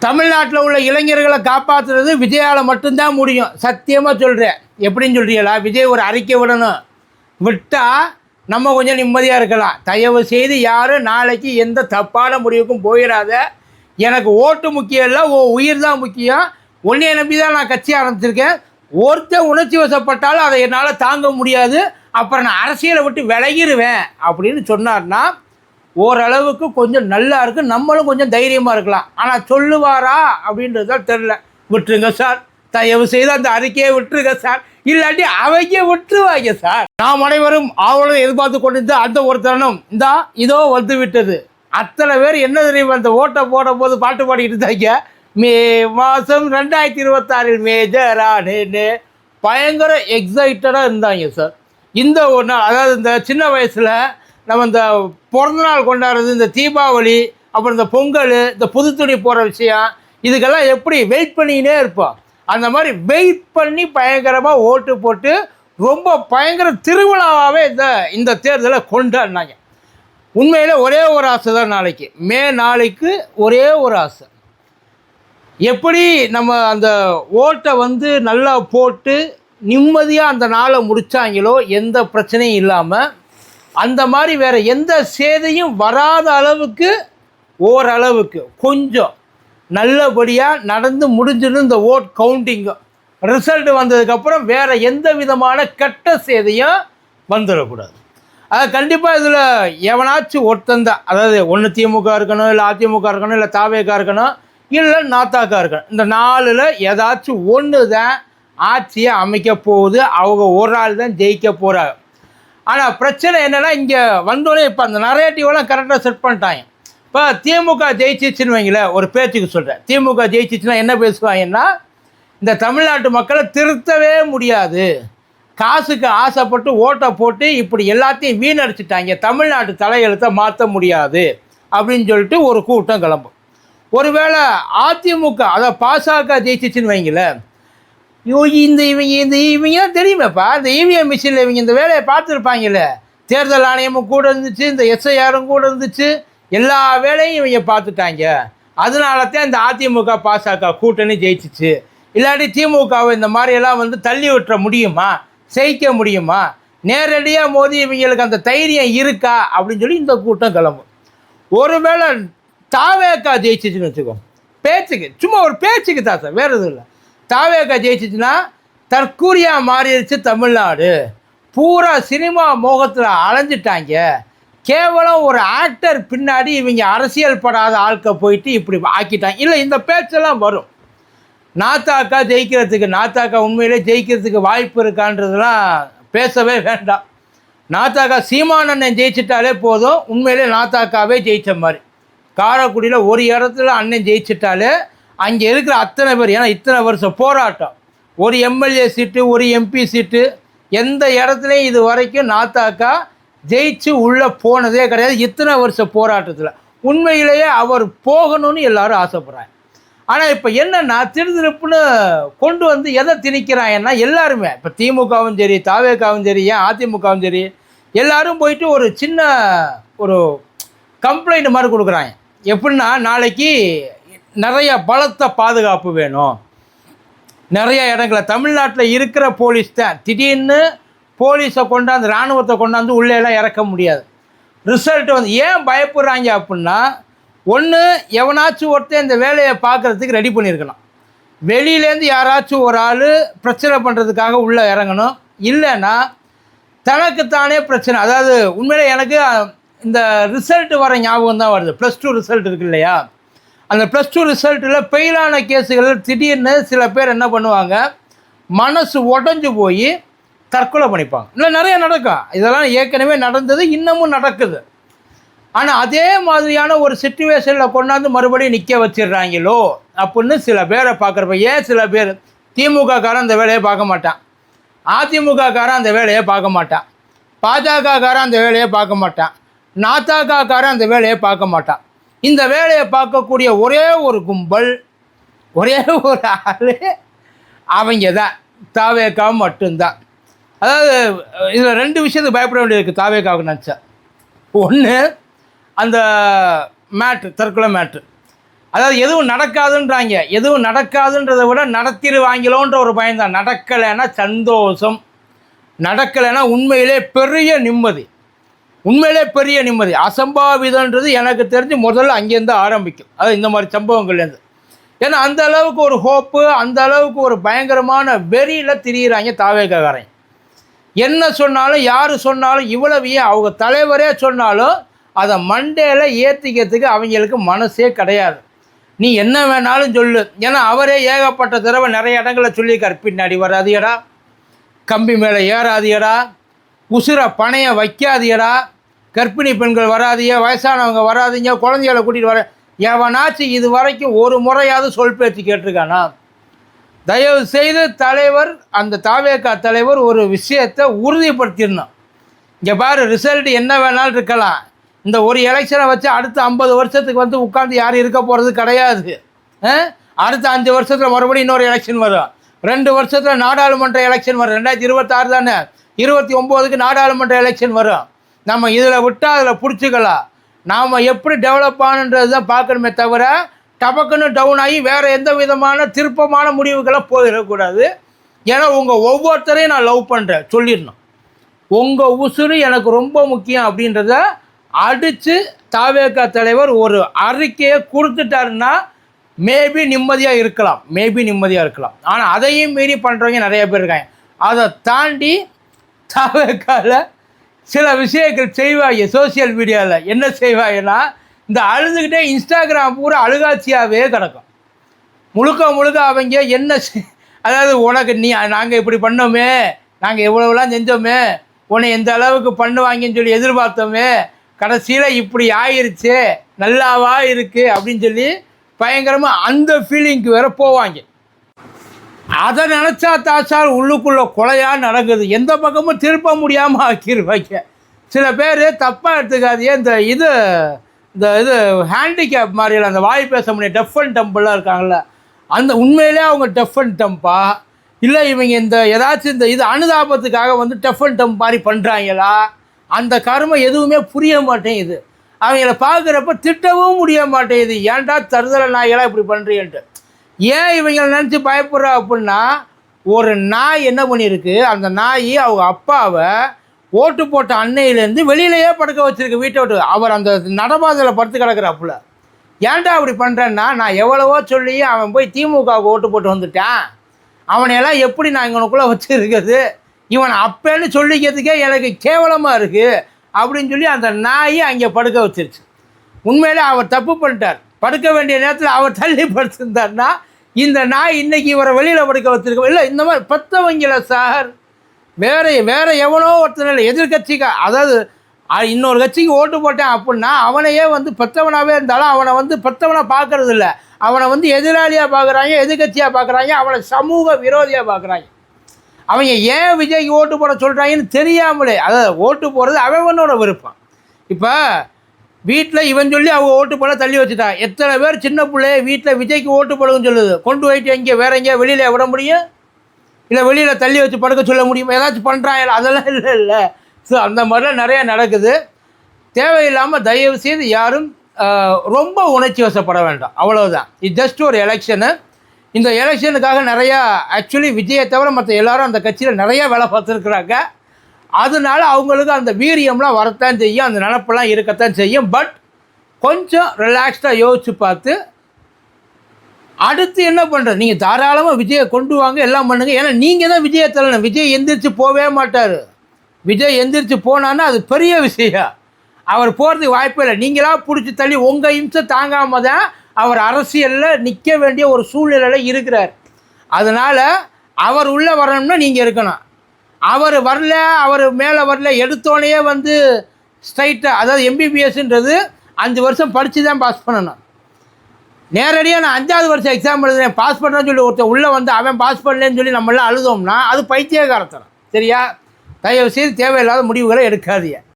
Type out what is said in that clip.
தமிழ்நாட்டில் உள்ள இளைஞர்களை காப்பாற்றுறது விஜயால் மட்டும்தான் முடியும். சத்தியமாக சொல்கிறேன். எப்படின்னு சொல்கிறீங்களா? விஜய் ஒரு அறிக்கை விடணும். விட்டால் நம்ம கொஞ்சம் நிம்மதியாக இருக்கலாம். தயவு செய்து யாரும் நாளைக்கு எந்த தப்பான முடிவுக்கும் போயிடாத. எனக்கு ஓட்டு முக்கியம் இல்லை, உயிர் தான் முக்கியம். ஒன்றைய நம்பி தான் நான் கட்சி ஆரம்பிச்சிருக்கேன். ஒருத்தர் உணர்ச்சி வசப்பட்டாலும் அதை என்னால் தாங்க முடியாது. அப்புறம் நான் அரசியலை விட்டு விலகிடுவேன் அப்படின்னு சொன்னார்னா ஓரளவுக்கு கொஞ்சம் நல்லா இருக்குது. நம்மளும் கொஞ்சம் தைரியமாக இருக்கலாம். ஆனால் சொல்லுவாரா அப்படின்றது தான் தெரில. விட்டுருங்க சார், தயவு செய்து அந்த அறிக்கையை விட்டுருங்க சார். இல்லாட்டி அவைக்கே விட்டுருவாங்க சார். நாம் அனைவரும் ஆவலும் எதிர்பார்த்து கொண்டிருந்த அந்த ஒரு தருணம் இதோ வந்து விட்டது. அத்தனை பேர் என்ன தெரியும், அந்த ஓட்டை போடும் போது பாட்டு பாடிக்கிட்டு இருந்தாங்க. மே மாதம் 2026 மேஜரானு பயங்கர எக்ஸைட்டடாக இருந்தாங்க சார். இந்த ஒரு நாள், அதாவது இந்த சின்ன வயசில் நம்ம இந்த பிறந்தநாள் கொண்டாடுறது, இந்த தீபாவளி, அப்புறம் இந்த பொங்கல், இந்த புது துணி போகிற விஷயம், இதுக்கெல்லாம் எப்படி வெயிட் பண்ணிக்கினே இருப்போம். அந்த மாதிரி வெயிட் பண்ணி பயங்கரமாக ஓட்டு போட்டு ரொம்ப பயங்கர திருவிழாவாகவே இந்த தேர்தலை கொண்டாடினாங்க. உண்மையில் ஒரே ஒரு ஆசை தான் நாளைக்கு, மே நாளைக்கு ஒரே ஒரு ஆசை. எப்படி நம்ம அந்த ஓட்டை வந்து நல்லா போட்டு நிம்மதியாக அந்த நாளை முடித்தாங்களோ, எந்த பிரச்சனையும் இல்லாமல், அந்த மாதிரி வேறு எந்த சேதையும் வராத அளவுக்கு ஓரளவுக்கு கொஞ்சம் நல்லபடியாக நடந்து முடிஞ்சிடும். இந்த ஓட் கவுண்டிங்கும் ரிசல்ட் வந்ததுக்கப்புறம் வேறு எந்த விதமான கெட்ட சேதையும் வந்துடக்கூடாது. அது கண்டிப்பாக இதில் எவனாச்சும் ஒருத்தந்தான், அதாவது ஒன்று திமுக இருக்கணும், இல்லை அதிமுக இருக்கணும், இல்லை தாவேகா இருக்கணும், இல்லை நாத்தாக்கா இருக்கணும். இந்த 4ல் ஏதாச்சும் ஒன்று தான் ஆட்சியை அமைக்க போகுது. அவங்க ஒரு ஆள் தான் ஜெயிக்க போகிறாங்க. ஆனால் பிரச்சனை என்னென்னா, இங்கே வந்தோடனே இப்போ அந்த நரேட்டிவெல்லாம் கரெக்டாக செட் பண்ணிட்டாங்க. இப்போ திமுக ஜெயிச்சிச்சுன்னு வைங்களேன், ஒரு பேச்சுக்கு சொல்கிறேன். திமுக ஜெயிச்சிச்சுன்னா என்ன பேசுவாங்கன்னா, இந்த தமிழ்நாட்டு மக்களை திருத்தவே முடியாது, காசுக்கு ஆசைப்பட்டு ஓட்டை போட்டு இப்படி எல்லாத்தையும் வீணடிச்சிட்டாங்க, தமிழ்நாட்டு தலையெழுத்தை மாற்ற முடியாது அப்படின்னு சொல்லிட்டு ஒரு கூட்டம் கிளம்பும். ஒருவேளை அதிமுக, அதாவது பாசக ஜெயிச்சிச்சுன்னு வைங்களேன், இவங்க தான் தெரியுமேப்பா, இந்த இவிஎம் மிஷினில் இவங்க இந்த வேலையை பார்த்துருப்பாங்கல்ல, தேர்தல் ஆணையமும் கூட இருந்துச்சு, இந்த எஸ்ஐஆரும் கூட இருந்துச்சு, எல்லா வேலையும் இவங்க பார்த்துட்டாங்க. அதனால தான் இந்த அதிமுக பாசக கூட்டணி ஜெயிச்சிச்சு. இல்லாட்டி திமுகவை இந்த மாதிரியெல்லாம் வந்து தள்ளி விட்டுற முடியுமா, செய்ய முடியுமா, நேரடியாக மோதி இவங்களுக்கு அந்த தைரியம் இருக்கா அப்படின்னு சொல்லி இந்த கூட்டம் கிளம்பும். ஒருவேளை தாவேக்கா ஜெயிச்சிச்சுன்னு வச்சுக்கோ, பேச்சுக்கு, சும்மா ஒரு பேச்சுக்கு தான் சார், வேறு எதுவும் இல்லை. தாவேக்கா ஜெயிச்சிச்சுன்னா தற்கூரியாக மாறிடுச்சு தமிழ்நாடு, பூரா சினிமா மோகத்தில் அலைஞ்சிட்டாங்க, கேவலம் ஒரு ஆக்டர் பின்னாடி இவங்க அரசியல் படாத ஆட்க போயிட்டு இப்படி ஆக்கிட்டாங்க. இல்லை, இந்த பேச்செல்லாம் வரும். நாத்தாக்கா ஜெயிக்கிறதுக்கு, நாத்தாக்கா உண்மையிலே ஜெயிக்கிறதுக்கு வாய்ப்பு இருக்கான்றதுலாம் பேசவே வேண்டாம். நாத்தாக்கா சீமானண்ணன் ஜெயிச்சிட்டாலே போதும், உண்மையிலே நாத்தாக்காவே ஜெயித்த மாதிரி. காரைக்குடியில் ஒரு இடத்துல அண்ணன் ஜெயிச்சிட்டாலே அங்கே இருக்கிற அத்தனை பேர், ஏன்னா இத்தனை வருஷம் போராட்டம், ஒரு எம்எல்ஏ சீட்டு, ஒரு எம்பி சீட்டு, எந்த இடத்துலையும் இது வரைக்கும் நாத்தாக்கா ஜெயிச்சு உள்ளே போனதே கிடையாது இத்தனை வருஷம் போராட்டத்தில். உண்மையிலேயே அவர் போகணும்னு எல்லாரும் ஆசைப்படுறாங்க. ஆனால் இப்போ என்னென்னா, திருதிருப்புன்னு கொண்டு வந்து எதை திணிக்கிறாங்கன்னா, எல்லாருமே இப்போ திமுகவும் சரி, தாவேக்காவும் சரி, ஏன் அதிமுகவும் சரி, எல்லோரும் போயிட்டு ஒரு சின்ன ஒரு கம்ப்ளைண்ட் மாதிரி கொடுக்குறாங்க. எப்படின்னா, நாளைக்கு நிறைய பலத்த பாதுகாப்பு வேணும். நிறைய இடங்களை தமிழ்நாட்டில் இருக்கிற போலீஸ் தான் திடீர்னு போலீஸை கொண்டாந்து, இராணுவத்தை கொண்டாந்து உள்ளேலாம் இறக்க முடியாது. ரிசல்ட்டு வந்து ஏன் பயப்படுறாங்க அப்படின்னா, ஒன்று எவனாச்சும் ஒருத்தர் இந்த வேலையை பார்க்குறதுக்கு ரெடி பண்ணியிருக்கணும். வெளியிலேருந்து யாராச்சும் ஒரு ஆள் பிரச்சனை பண்ணுறதுக்காக உள்ளே இறங்கணும். இல்லைன்னா தனக்குத்தானே பிரச்சனை. அதாவது உண்மையிலே எனக்கு இந்த ரிசல்ட்டு வர ஞாபகம் தான் வருது. +2 ரிசல்ட் இருக்கு இல்லையா, அந்த +2 ரிசல்ட்டில் ஃபெயிலான கேஸுகள் திடீர்னு சில பேர் என்ன பண்ணுவாங்க, மனசு உடஞ்சி போய் தற்கொலை பண்ணிப்பாங்க. இல்லை, நிறைய நடக்கும். இதெல்லாம் ஏற்கனவே நடந்தது, இன்னமும் நடக்குது. ஆனால் அதே மாதிரியான ஒரு சிச்சுவேஷனில் கொண்டாந்து மறுபடியும் நிற்க வச்சிடுறாங்களோ அப்படின்னு சில பேரை பார்க்குறப்ப, ஏன் சில பேர் திமுககாரன் அந்த வேலையை பார்க்க மாட்டான், அதிமுககாரன் அந்த வேலையை பார்க்க மாட்டான், பாஜககாரன் அந்த வேலையை பார்க்க மாட்டான், நாத்தாக்காரன் அந்த வேலையை பார்க்க மாட்டான். இந்த வேலையை பார்க்கக்கூடிய ஒரே ஒரு கும்பல், ஒரே ஒரு ஆள், அவங்க தான் தாவேக்கா மட்டும்தான். அதாவது இதில் 2 விஷயத்துக்கு பயப்பட வேண்டியது தாவேக்காவுக்கு நினச்சா. ஒன்று, அந்த மேட்ரு, தற்கொலை மேட்ரு. அதாவது எதுவும் நடக்காதுன்றாங்க. எதுவும் நடக்காதுன்றதை விட நடத்திடுவாங்களோன்ற ஒரு பயம்தான். நடக்கலைன்னா சந்தோஷம், நடக்கலைன்னா உண்மையிலே பெரிய நிம்மதி, உண்மையிலே பெரிய நிம்மதி. அசம்பாவிதன்றது எனக்கு தெரிஞ்சு முதல்ல அங்கேருந்து ஆரம்பிக்கும். அது இந்த மாதிரி சம்பவங்கள்லேருந்து. ஏன்னா அந்த அளவுக்கு ஒரு ஹோப்பு, அந்த அளவுக்கு ஒரு பயங்கரமான வெறியில் திரியிறாங்க தாவேக்காரன். என்ன சொன்னாலும் யார் சொன்னாலும் இவ்வளவையே அவங்க தலைவரே சொன்னாலும் அதை மண்டையில் ஏற்றிக்கிறதுக்கு அவங்களுக்கு மனசே கிடையாது. நீ என்ன வேணாலும் சொல்லு. ஏன்னா அவரே ஏகப்பட்ட தடவை நிறைய இடங்களில் சொல்லியிருக்கார், பின்னாடி வராதியடா, கம்பி மேலே ஏறாதியடா, உசுரை பணைய வைக்காதியடா, கர்ப்பிணி பெண்கள் வராதிய, வயசானவங்க வராதிங்க, குழந்தைகளை கூட்டிகிட்டு வர. எவனாச்சும் இது வரைக்கும் ஒரு முறையாவது சொல் பேச்சு கேட்டிருக்கானா? தயவு செய்து தலைவர், அந்த தாவேகா தலைவர் ஒரு விஷயத்தை உறுதிப்படுத்திடணும். இங்கே பாரு, ரிசல்ட் என்ன வேணாலும் இருக்கலாம். இந்த ஒரு எலெக்ஷனை வச்சு அடுத்த 50 வருஷத்துக்கு வந்து உட்காந்து யாரும் இருக்க போகிறது கிடையாது. அடுத்த 5 வருஷத்தில் மறுபடியும் இன்னொரு எலெக்ஷன் வரும். 2 வருஷத்தில் நாடாளுமன்ற எலெக்ஷன் வரும். 2026 தானே, 29க்கு நாடாளுமன்ற எலெக்ஷன் வரும். நம்ம இதில் விட்டால் அதில் பிடிச்சிக்கலாம். நாம் எப்படி டெவலப் ஆனுன்றது தான் பார்க்கணுமே தவிர டபக்குன்னு டவுன் ஆகி வேறு எந்த விதமான திருப்பமான முடிவுகளை போயிடக்கூடாது. ஏன்னா உங்கள் ஒவ்வொருத்தரையும் நான் லவ் பண்ணுறேன் சொல்லிடணும். உங்கள் உசுறு எனக்கு ரொம்ப முக்கியம் அப்படின்றத அடித்து தாவேகா தலைவர் ஒரு அறிக்கையை கொடுத்துட்டாருன்னா மேபி நிம்மதியாக இருக்கலாம், மேபி நிம்மதியாக இருக்கலாம். ஆனால் அதையும் மீறி பண்ணுறவங்க நிறைய பேர் இருக்காங்க. அதை தாண்டி தாவேகாவில் சில விஷயங்கள் செய்வாங்க. சோசியல் மீடியாவில் என்ன செய்வாங்கன்னா, இந்த அழுதுகிட்டே இன்ஸ்டாகிராம் பூரா அழுகாட்சியாகவே கிடக்கும். முழுக்க முழுக்க அவங்க என்ன அதாவது உனக்கு நாங்கள் இப்படி பண்ணோமே, நாங்கள் எவ்வளோலாம் செஞ்சோமே, உன்னை எந்த அளவுக்கு பண்ணுவாங்கன்னு சொல்லி எதிர்பார்த்தோமே, கடைசியில் இப்படி ஆயிடுச்சு, நல்லாவா இருக்குது அப்படின்னு சொல்லி பயங்கரமாக அந்த ஃபீலிங்க்கு வேற போவாங்க. அதை நினச்சா தாச்சால் உள்ளுக்குள்ளே கொலையாக நடக்குது. எந்த பக்கமும் திருப்ப முடியாமல் ஆக்கிடுவாங்க. சில பேர் தப்பாக எடுத்துக்காதீங்க. இந்த ஹேண்டிகேப் மாதிரியில் அந்த வாய் பேச முடியும் டெஃப் அண்ட் டம்பெல்லாம் இருக்காங்கள்ல, அந்த உண்மையிலே அவங்க டெஃப் அண்ட் டம்பா இல்லை இவங்க இந்த ஏதாச்சும் இந்த இது அனுதாபத்துக்காக வந்து டெஃப் அண்ட் டம்ப் மாதிரி பண்ணுறாங்களா, அந்த கருமை எதுவுமே புரிய மாட்டேங்குது. அவங்கள பார்க்குறப்ப திட்டவும் முடிய மாட்டேங்குது. ஏன்டா தருதலை நாய்களாக இப்படி பண்ணுறீன்ட்டு. ஏன் இவங்களை நினச்சி பயப்படுறா அப்படின்னா, ஒரு நாய் என்ன பண்ணியிருக்கு, அந்த நாய் அவங்க அப்பாவை ஓட்டு போட்ட அன்னையிலேருந்து வெளியிலேயே படுக்க வச்சுருக்கு வீட்டை விட்டு. அவர் அந்த நடபாதையில் படுத்து கிடக்குறாப்புல. ஏன்டா அப்படி பண்ணுறேன்னா, நான் எவ்வளவோ சொல்லி அவன் போய் திமுகவுக்கு ஓட்டு போட்டு வந்துட்டான், அவனையெல்லாம் எப்படி நான் இவனுக்குள்ளே வச்சுருக்கிறது, இவனை அப்பேன்னு சொல்லிக்கிறதுக்கே எனக்கு கேவலமாக இருக்குது அப்படின்னு சொல்லி அந்த நாயை அங்கே படுக்க வச்சிருச்சு. உண்மையிலே அவர் தப்பு பண்ணிட்டார். படுக்க வேண்டிய நேரத்தில் அவர் தள்ளி படுத்திருந்தார்னா இந்த நாய் இன்றைக்கி இவரை வெளியில் படுக்க வச்சுருக்கோம். இல்லை இந்த மாதிரி பத்தவங்கள சார், வேறு எவனோ ஒருத்தர் இல்லை எதிர்கட்சிக்கு, அதாவது இன்னொரு கட்சிக்கு ஓட்டு போட்டேன் அப்படின்னா அவனையே வந்து பெற்றவனாகவே இருந்தாலும் அவனை வந்து பெற்றவனாக பார்க்கறது இல்லை, அவனை வந்து எதிராளியாக பார்க்குறாங்க, எதிர்கட்சியாக பார்க்குறாங்க, அவனை சமூக விரோதியாக பார்க்குறாங்க. அவங்க ஏன் விஜய்க்கு ஓட்டு போட சொல்கிறாங்கன்னு தெரியாமலே, அதாவது ஓட்டு போடுறது அவனோட விருப்பம். இப்போ வீட்டில் இவன் சொல்லி அவங்க ஓட்டு போட தள்ளி வச்சுட்டான். எத்தனை பேர் சின்ன பிள்ளைய வீட்டில் விஜய்க்கு ஓட்டு போடுன்னு சொல்லுது, கொண்டு போயிட்டு எங்கே வேறு எங்கேயா வெளியில் விட முடியும், இல்லை வெளியில் தள்ளி வச்சு படுக்க சொல்ல முடியுமா, ஏதாச்சும் பண்ணுறாங்க, அதெல்லாம் இல்லை. ஸோ அந்த மாதிரிலாம் நிறையா நடக்குது. தேவையில்லாமல் தயவு செய்து யாரும் ரொம்ப உணர்ச்சி வசப்பட வேண்டாம், அவ்வளோதான். இது ஜஸ்ட் ஒரு எலெக்ஷனு. இந்த எலெக்ஷனுக்காக நிறையா ஆக்சுவலி விஜயை தவிர மற்ற எல்லோரும் அந்த கட்சியில் நிறையா வேலை பார்த்துருக்குறாங்க. அதனால அவங்களுக்கு அந்த வீரியம்லாம் வரத்தான் செய்யும், அந்த நினப்பெல்லாம் இருக்கத்தான் செய்யும். பட் கொஞ்சம் ரிலாக்ஸ்டாக யோசித்து பார்த்து அடுத்து என்ன பண்ணுறது, நீங்கள் தாராளமாக விஜயை கொண்டு வாங்க, எல்லாம் பண்ணுங்கள். ஏன்னா நீங்கள் தான் விஜயை தள்ளணும். விஜய் எந்திரிச்சு போகவே மாட்டார். விஜய் எந்திரிச்சு போனான்னா அது பெரிய விஷயம். அவர் போகிறதுக்கு வாய்ப்பே இல்லை. நீங்களாக பிடிச்சி தள்ளி உங்கள் இம்சை தாங்காமல் தான் அவர் அரசியலில் நிற்க வேண்டிய ஒரு சூழ்நிலையில் இருக்கிறார். அதனால் அவர் உள்ளே வரணும்னா நீங்கள் இருக்கணும். அவர் வரல, அவர் மேலே வரல, எடுத்தோடனே வந்து ஸ்ட்ரைட்டாக, அதாவது எம்பிபிஎஸ்ன்றது 5 வருஷம் படித்து தான் பாஸ் பண்ணணும். நேரடியாக நான் 5வது வருஷம் எக்ஸாம் எழுதுறேன் பாஸ் பண்ணுறேன்னு சொல்லி ஒருத்தர் உள்ளே வந்து அவன் பாஸ் பண்ணலன்னு சொல்லி நம்மளாம் அழுதோம்னா அது பைத்தியக்காரத்தனம். சரியா? தயவு செய்து தேவையில்லாத முடிவுகளை எடுக்காதீங்க.